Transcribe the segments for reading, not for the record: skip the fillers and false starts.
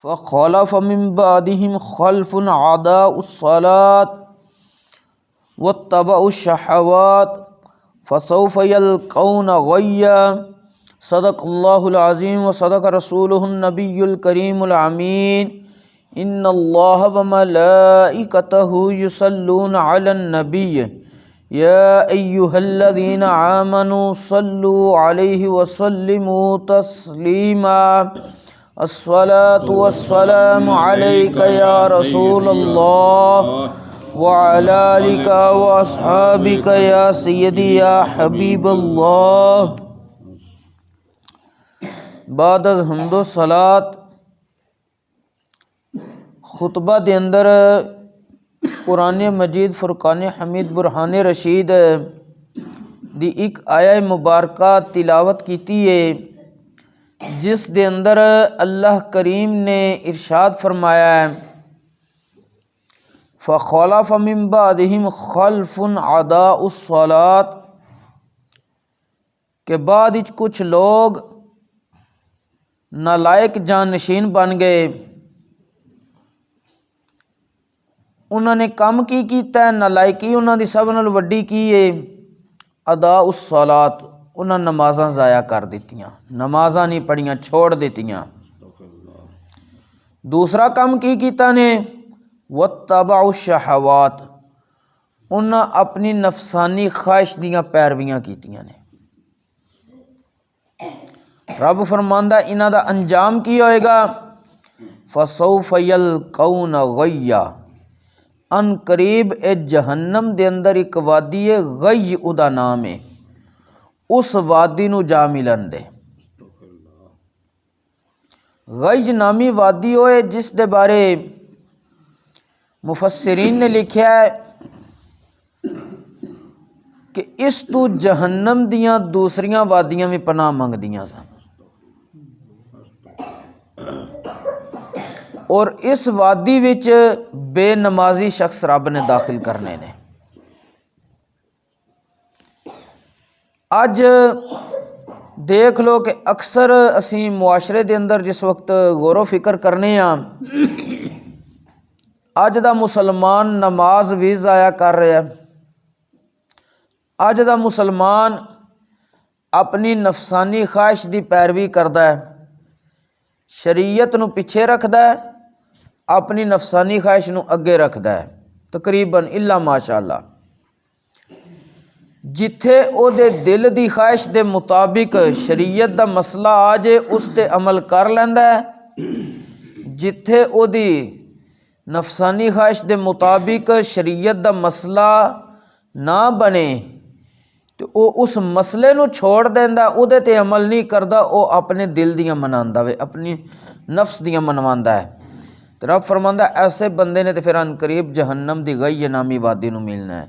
فخلف من بعدهم خلف أضاعوا الصلاة واتبعوا الشهوات فسوف يلقون غيا صدق الله العظيم وصدق رسوله النبي الكريم الأمين إن الله وملائكته يصلون على النبي يا أيها الذين آمنوا صلوا عليه وسلموا تسليما الصلاة والسلام عليك يا رسول الله وعلى آلك وأصحابك يا سيدي يا حبيب اللہ۔ بعد از حمد و صلاۃ خطبہ دے اندر قرآن مجید فرقان حمید برہان رشید دی ایک آیہ مبارکہ تلاوت کیتی ہے، جس دے اندر اللہ کریم نے ارشاد فرمایا ہے فَخَلَفَ مِن بَعْدِهِمْ خَلْفٌ أَضَاعُوا الصَّلَاةَ کہ بعد وچ کچھ لوگ نالائق جانشین بن گئے۔ انہوں نے کام کی کیتا ہے، نالائکی انہوں دی سب نال وڈی کی ہے اضاعوا الصلاۃ، انہوں نے نمازاں ضائع کر دیتیاں، نمازاں نہیں پڑھیاں، چھوڑ دیتیاں۔ دوسرا کام کی کیتا نے واتبعوا الشہوات، انہاں اپنی نفسانی خواہش دیاں پیرویاں کیتیاں نے۔ رب فرماندا انہاں دا انجام کی ہوئے گا فسوف یلقون غیا، ان قریب اے جہنم دے اندر ایک وادی ہے غی ادا نام ہے، اس وادی نو جا ملن دے۔ غی نامی وادی ہوئے جس دے بارے مفسرین نے لکھیا ہے کہ اس تو جہنم دیاں دوسریاں وادیاں بھی پناہ منگ دیاں سن، اور اس وادی وچ بے نمازی شخص رب نے داخل کرنے نے۔ اج دیکھ لو کہ اکثر اسی معاشرے دے اندر جس وقت غور و فکر کرنے ہاں، اج دا مسلمان نماز بھی ضائع کر رہا ہے، اج دا مسلمان اپنی نفسانی خواہش دی پیروی کردا ہے، شریعت نو پیچھے رکھدا ہے، اپنی نفسانی خواہش نو اگے رکھدا ہے تقریباً الا ماشاءاللہ۔ جتھے او دے دل دی خواہش دے مطابق شریعت دا مسئلہ آ جے اس تے عمل کر لیندا ہے، جتھے او دی نفسانی خواہش دے مطابق شریعت دا مسئلہ نہ بنے تو او اس مسئلے نو چھوڑ دیندا، او دے تے عمل نہیں کردا، او اپنے دل دیاں مناندا وے، اپنی نفس دیاں منواندا ہے۔ تو رب فرماندا ایسے بندے نے تے پھر ان قریب جہنم دی غی نامی وادی نو ملنا ہے۔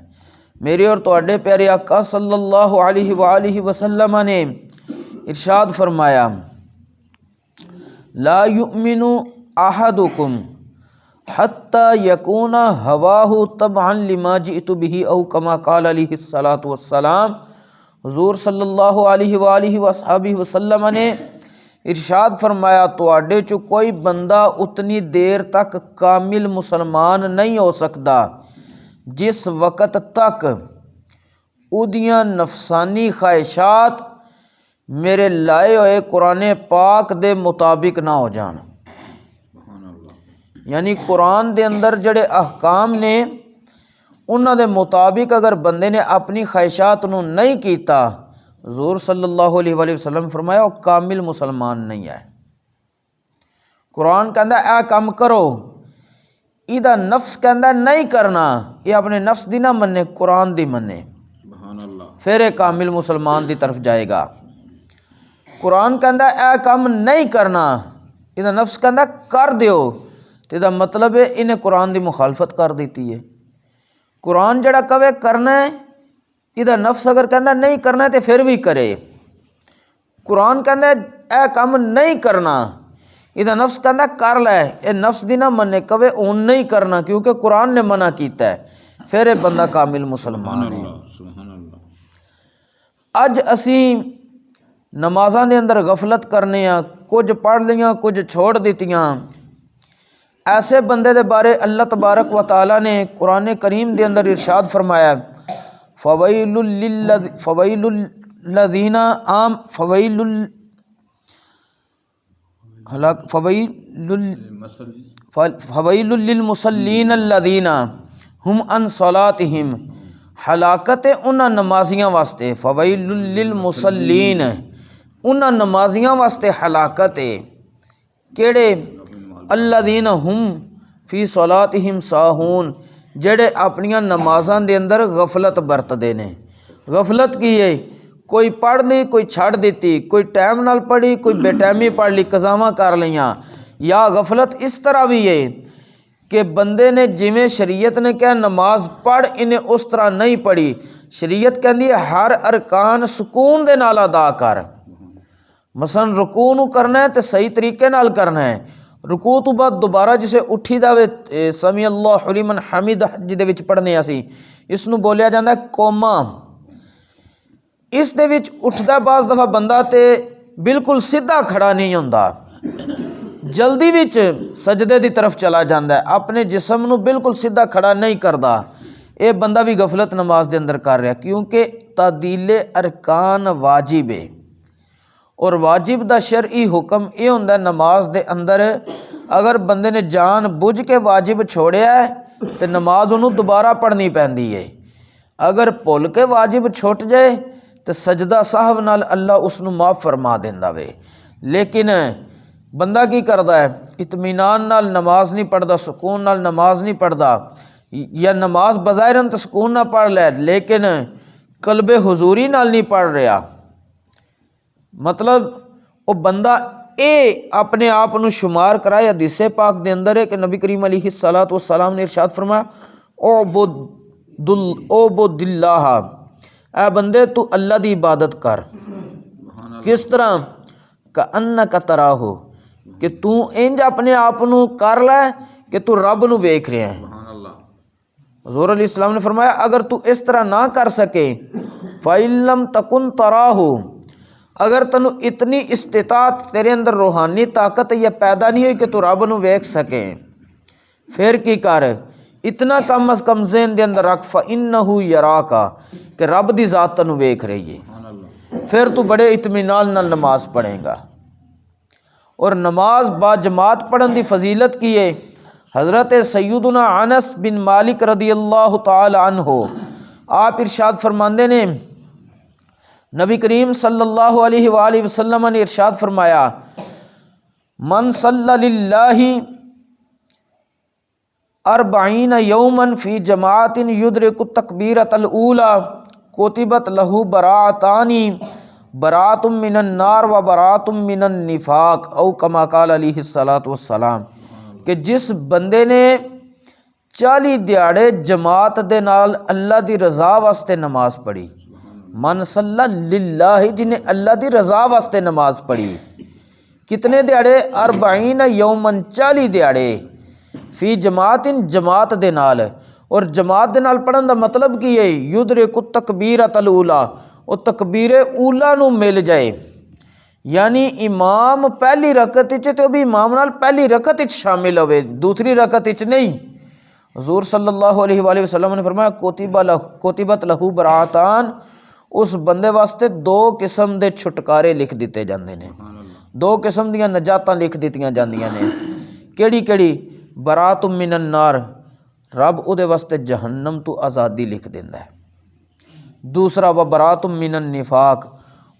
میرے اور تواڈے پیارے آقا صلی اللہ علیہ وآلہ وسلم نے ارشاد فرمایا لا یؤمن احدکم حتی یکون ہواہ تبعا لما جئت بہ او کما قال علیہ الصلاۃ والسلام۔ حضور صلی اللہ علیہ وآلہ وصحبہ وسلم نے ارشاد فرمایا تواڈے چ کوئی بندہ اتنی دیر تک کامل مسلمان نہیں ہو سکتا جس وقت تک اودیاں نفسانی خواہشات میرے لائے ہوئے قرآن پاک دے مطابق نہ ہو جان۔ یعنی قرآن دے اندر جڑے احکام نے انہاں دے مطابق اگر بندے نے اپنی خواہشات نو نہیں کیتا، حضور صلی اللہ علیہ وآلہ وسلم فرمایا وہ کامل مسلمان نہیں ہے۔ قرآن کہندا اے کام کرو، ایدہ نفس کہندا نہیں کرنا، یہ اپنے نفس دی نہ مننے، قرآن دی مننے، پھر ایک کامل مسلمان دی طرف جائے گا۔ قرآن کہندا اے کام نہیں کرنا، ایدہ نفس کہندا کر دیو، تو ایدہ مطلب ہے انہیں قرآن دی مخالفت کر دیتی ہے۔ قرآن جڑا کہے کرنا ہے، ایدہ نفس اگر کہندا نہیں کرنا ہے تو پھر بھی کرے۔ قرآن کہندا اے کام نہیں کرنا، ایدہ نفس کہندا کر لے، اے نفس دی نہ مننے، کہے اون نہیں کرنا کیونکہ قرآن نے منع کیتا ہے، پھر اے بندہ کامل مسلمان ہے۔ اج اسی نمازاں دے اندر غفلت کرنے ہاں، کچھ پڑھ لیاں کچھ چھوڑ دیتیاں، ایسے بندے دے بارے اللہ تبارک و تعالی نے قرآن کریم دے اندر ارشاد فرمایا فویل للمصلین الذین ہم عن صلاتہم، ہلاکت انہاں نمازیاں واسطے، فویل للمصلین انہاں نمازیاں واسطے ہلاکت ہے، کیڑے الذین ہم فی صلاتہم ساہون، جڑے اپنیاں نمازاں دے اندر غفلت برتدے نے۔ غفلت کی ہے؟ کوئی پڑھ لی کوئی چھڑ دیتی، کوئی ٹائم نال پڑھی کوئی بے ٹائمی پڑھ لی، قضاواں کر لیاں۔ یا غفلت اس طرح بھی ہے کہ بندے نے جویں شریعت نے کہا نماز پڑھ، انہیں اس طرح نہیں پڑھی۔ شریعت کہندی ہے ہر ارکان سکون دے نال ادا کر۔ مثلا رکوع نو کرنا ہے تے صحیح طریقے نال کرنا ہے، رکوع تو بعد دوبارہ جسے اٹھی دا وے سمیع اللہ لمن حمدہ جدے وچ پڑھنے اسی، اس نو بولیا جاندہ ہے قوما۔ اس دے وچ اٹھدا بعض دفعہ بندہ تے بالکل سیدھا کھڑا نہیں ہوندا، جلدی وچ سجدے دی طرف چلا جاندہ ہے، اپنے جسم نو بالکل سیدھا کھڑا نہیں کردا۔ اے بندہ بھی غفلت نماز دے اندر کر رہا، کیونکہ تعدیل ارکان واجب ہے، اور واجب دا شرعی حکم یہ ہوندا ہے نماز دے اندر اگر بندے نے جان بوجھ کے واجب چھوڑیا ہے تو نماز انہوں دوبارہ پڑھنی پیندی ہے۔ اگر بھول کے واجب چھوٹ جائے تو سجدہ سہو نال اللہ اس نو معاف فرما دیندا وے۔ لیکن بندہ کی کردا ہے؟ اطمینان نال نماز نہیں پڑھدا، سکون نال نماز نہیں پڑھدا، یا نماز بظاہراً تو سکون نہ پڑھ لے لیکن قلب حضوری نال نہیں پڑھ رہا۔ مطلب وہ بندہ اے اپنے آپ نو شمار کرائے، حدیث پاک دے اندر ہے کہ نبی کریم علیہ الصلوۃ والسلام نے ارشاد فرمایا اعبد اللہ، اے بندے تو اللہ دی عبادت کر۔ کس طرح؟ کأنک تراہ، کہ تو انج اپنے آپ نو کر لے کہ تو رب نو ویکھ رہا ہے۔ حضور علیہ السلام نے فرمایا اگر تو اس طرح نہ کر سکے فَإِن لَّمْ تَكُن تَرَاهُ، اگر تنو اتنی استطاعت تیرے اندر روحانی طاقت یہ پیدا نہیں ہوئی کہ تو رب نو ویکھ سکے، پھر کی کر؟ اتنا کم از کم ذہن دے اندر رکھ فَإِنَّهُ يَرَاكَ، کہ رب دی ذات تنو ویکھ رہی ہے، پھر تو بڑے اطمینان نال نماز پڑھے گا۔ اور نماز با جماعت پڑھن دی فضیلت کی ہے، حضرت سیدنا انس بن مالک رضی اللہ تعالی عنہ آپ ارشاد فرماندے نے، نبی کریم صلی اللہ علیہ وآلہ وسلم نے ارشاد فرمایا من صلی للہ 40 یوما فی جماعت یدرک التکبیرۃ الاولی کتبت لہ براءتان، براءۃ من النار و براءۃ من النفاق، او کما قال علیہ الصلوۃ والسلام، کہ جس بندے نے 40 دیہڑے جماعت دے نال اللہ دی رضا واسطے نماز پڑھی، من صلی للہ جنہیں اللہ دی رضا واسطے نماز پڑھی، کتنے دیہڑے؟ 40 یومن 40 دیہڑے، فی جماعت جماعت دے نال، اور جماعت دے نال پڑھن دا مطلب کی ہے یدرک التکبیرۃ الاولی، وہ تکبیر اولا نو مل جائے، یعنی امام پہلی رکعت وچ تے بھی امام نال پہلی رکعت وچ شامل ہوئے، دوسری رکعت وچ نہیں۔ حضور صلی اللہ علیہ وآلہ وسلم نے فرمایا کتبت لہو براءتان، اس بندے واسطے 2 قسم دے چھٹکارے لکھ دیتے جاندے نے، 2 قسم دیاں نجاتاں لکھ دیتیاں جاندیاں نے۔ کیڑی کیڑی؟ براءۃ من النار، رب او دے واسطے جہنم تو آزادی لکھ دیندا ہے۔ دوسرا و براءۃ من النفاق،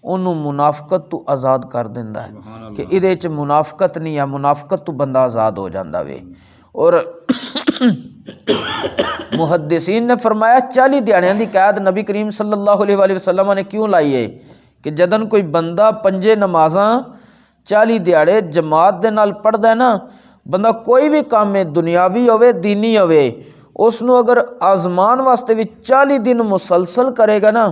انہوں منافقت تو آزاد کر دیندا ہے کہ ادھے چ منافقت نہیں ہے، منافقت تو بندہ آزاد ہو جاندا وے۔ اور محدثین نے فرمایا 40 دیہڑیاں دی قید نبی کریم صلی اللہ علیہ وآلہ وسلم نے کیوں لائی ہے کہ جدن کوئی بندہ 5 نمازاں 40 دیہڑے جماعت دے نال پڑھدا ہے نا، بندہ کوئی بھی کام ہے دنیاوی ہوئے دینی ہوئے، اس نو اگر آزمان واسطے بھی 40 دن مسلسل کرے گا نا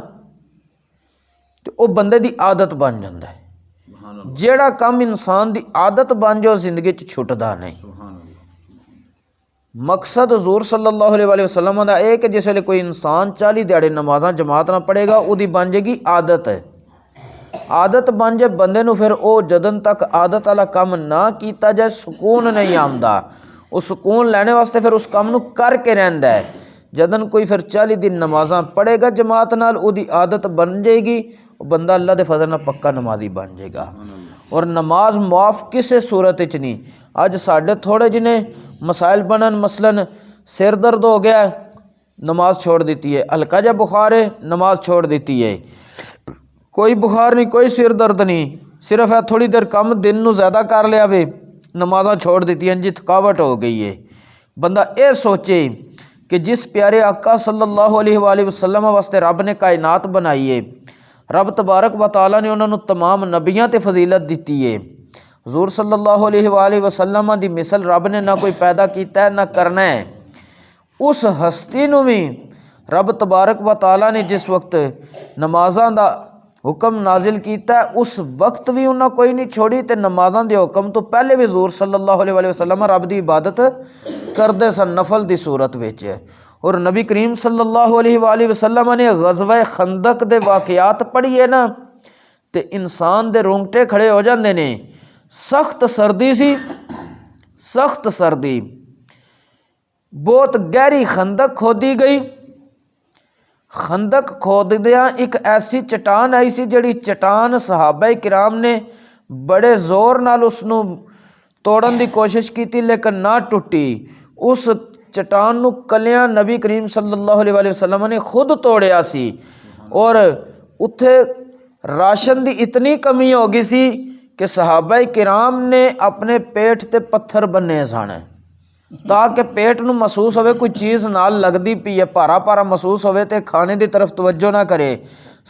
تو وہ بندے دی عادت بن جاندا ہے۔ جیڑا کام انسان دی عادت بن جاؤ زندگی چ چھٹدا نہیں۔ مقصد حضور صلی اللہ علیہ وآلہ وسلم دا اے کہ جس ویلے کوئی انسان 40 دیہڑے نمازاں جماعت نہ پڑھے گا او دی بن جائے گی عادت ہے، عادت بن جائے بندے نو، پھر او جدن تک عادت والا کام نہ کیتا جائے سکون نہیں آمدا، وہ سکون لینے واسطے پھر اس کام نو کر کے رہندا ہے۔ جدن کوئی پھر 40 دن نمازاں پڑھے گا جماعت نال، او دی عادت بن جائے گی، وہ بندہ اللہ دے فضل نال پکا نمازی بن جائے گا۔ اور نماز معاف کسے صورت وچ نہیں۔ اج ساڈے تھوڑے جنے مسائل بنن، مثلاً سر درد ہو گیا ہے، نماز چھوڑ دیتی ہے، ہلکا جا بخار ہے، نماز چھوڑ دیتی ہے، کوئی بخار نہیں، کوئی سر درد نہیں، صرف ہے تھوڑی دیر کم دن نو زیادہ کر لیا وے، نمازاں چھوڑ دیتی ہیں جی، تھکاوٹ ہو گئی ہے۔ بندہ اے سوچے کہ جس پیارے آقا صلی اللہ علیہ وآلہ وسلم واسطے رب نے کائنات بنائی ہے، رب تبارک و تعالیٰ نے انہوں نے تمام نبیاں تے فضیلت دیتی ہے، حضور صلی اللہ علیہ وآلہ وسلم دی مثل رب نے نہ کوئی پیدا کیتا ہے نہ کرنا ہے۔ اس ہستی نو بھی رب تبارک و تعالیٰ نے جس وقت نمازاں دا حکم نازل کیتا ہے، اس وقت بھی انہاں کوئی نہیں چھوڑی، تے نمازاں دے حکم تو پہلے بھی حضور صلی اللہ علیہ وآلہ وسلم رب دی عبادت کردے سن نفل دی صورت وچ۔ اور نبی کریم صلی اللہ علیہ وآلہ وسلم نے غزوہ خندق دے واقعات پڑھیے نا تے انسان دے رونگٹے کھڑے ہو جاندے نے۔ سخت سردی سی، سخت سردی، بہت گہری خندق کھودی گئی، خندق کھوددیاں ایک ایسی چٹان آئی سی جڑی چٹان صحابہ کرام نے بڑے زور نال اس نو توڑن دی کوشش کیتی لیکن نہ ٹوٹی۔ اس چٹان نو کلیاں نبی کریم صلی اللہ علیہ وآلہ وسلم نے خود توڑیا سی، اور اتھے راشن دی اتنی کمی ہو گئی سی کہ صحابہ کرام نے اپنے پیٹ تے پتھر بننے سن تاکہ پیٹ نو محسوس ہوئے کوئی چیز نال لگدی پی ہے، پارا پارا محسوس ہوئے تے کھانے دی طرف توجہ نہ کرے۔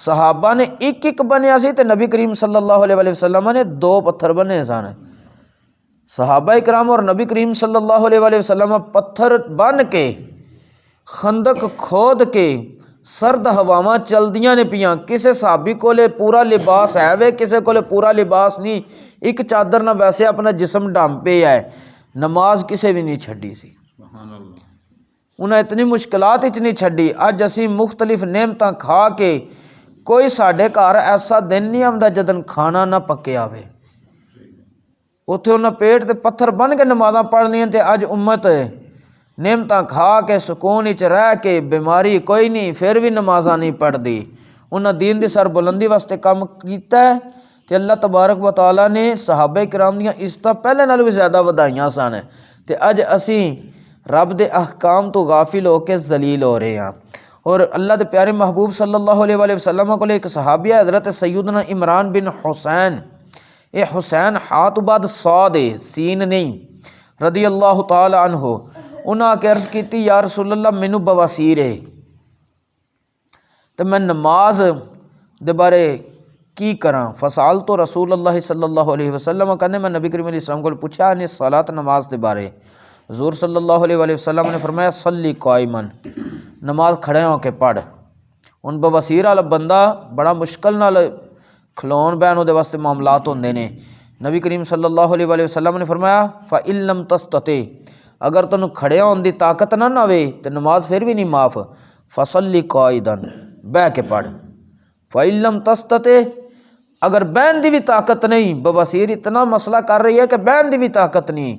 صحابہ نے ایک ایک بنیا سی تے نبی کریم صلی اللہ علیہ وآلہ وسلم نے 2 پتھر بنے سن۔ صحابہ کرام اور نبی کریم صلی اللہ علیہ وآلہ وسلم پتھر بن کے خندق کھود کے سرد ہواواں چلدیاں نے پیاں، کسے صحابی کولے پورا لباس ہے وے، کسے کولے پورا لباس نہیں، ایک چادر نہ ویسے اپنا جسم ڈھانپ پہ ہے، نماز کسے بھی نہیں چھڈی سی۔ انہیں اتنی مشکلات نہیں چھڈی۔ اج اسی مختلف نعمتاں کھا کے کوئی ساڈے گھر ایسا دن نہیں آندا جدن کھانا نہ پکیا ہوئے، اتھے انہیں پیٹ تے پتھر بن کے نمازاں پڑھ لیاں تے اج امت نعمتاں کھا کے سکون وچ رہ کے بیماری کوئی نہیں پھر بھی نمازاں نہیں پڑھ دی۔ انہاں دین دی سر بلندی واسطے کام کیتا ہے تے اللہ تبارک و تعالیٰ نے صحابہ کرام دیاں عزتاں پہلے نال بھی زیادہ ودائیاں سن، تے اج اسی رب دے احکام تو غافل ہو کے ذلیل ہو رہے ہیں۔ اور اللہ دے پیارے محبوب صلی اللہ علیہ وآلہ وسلم کو ایک صحابی ہے حضرت سیدنا عمران بن حسین، اے حسین ہاتھ بعد صاد سین نہیں، رضی اللہ تعالی عنہ، انہاں کے عرض کیتی یا رسول اللہ مینوں بواسیر ہے تے میں نماز دے بارے کی کراں؟ فسال تو رسول اللہ صلی اللہ علیہ وسلم، کہنے میں نبی کریم علیہ السلام کو پوچھا نے صلاۃ نماز دے بارے، حضور صلی اللہ علیہ وآلہ وسلم نے فرمایا صلی قائما، نماز کھڑے ہو کے پڑھ۔ ان بواسیر والا بندہ بڑا مشکل نال کھلون بہن دے واسطے معاملات ہوندے نے، نبی کریم صلی اللہ علیہ وآلہ وسلم نے فرمایا فَإِن لَمْ تَسْتَطِعْ، اگر تنوں کھڑے ہون دی طاقت نہ ہوے تے نماز پھر بھی نہیں معاف، فَصَلِّ قَائِدًا، بیٹھ کے پڑھ۔ فَإِن لَمْ تَسْتَطِعْ، اگر بہن دی بھی طاقت نہیں، بواسیر اتنا مسئلہ کر رہی ہے کہ بہن دی بھی طاقت نہیں،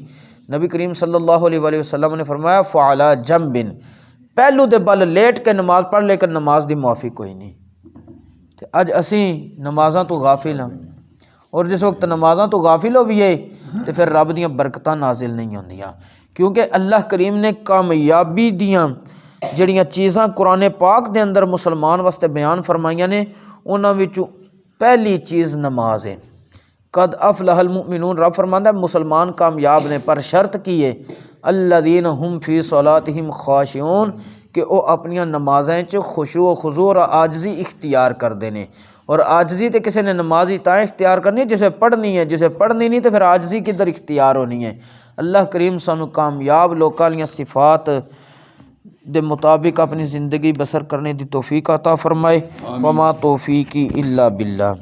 نبی کریم صلی اللہ علیہ وآلہ وسلم نے فرمایا فَعَلَى جَنْبٍ، پہلو دے بل لیٹ کے نماز پڑھ، لیکن نماز دی معافی کوئی نہیں۔ تے اج اسی نمازاں تو غافل ہاں، اور جس وقت نمازاں تو غافل ہوئیے تے پھر رب دیاں برکتاں نازل نہیں ہوندیاں، کیونکہ اللہ کریم نے کامیابی دیاں جڑیاں چیزاں قرآن پاک دے اندر مسلمان واسطے بیان فرمائیاں نے، انہاں وچوں پہلی چیز نماز ہے۔ قد افلح المؤمنون، رب فرماندا ہے مسلمان کامیاب نے، پر شرط کی ہے الذین هم فی صلاتہم خاشعون، کہ وہ اپنیاں نمازیں چ خشوع و خضوع اور عاجزی اختیار کردے نے۔ اور عاجزی تے کسی نے نمازی تاں اختیار کرنی ہے جسے پڑھنی ہے، جسے پڑھنی نہیں تو پھر عاجزی کدھر اختیار ہونی ہے۔ اللہ کریم سانو کامیاب لوکاں لیاں صفات دے مطابق اپنی زندگی بسر کرنے دی توفیق عطا فرمائے۔ وما توفیقی الا باللہ۔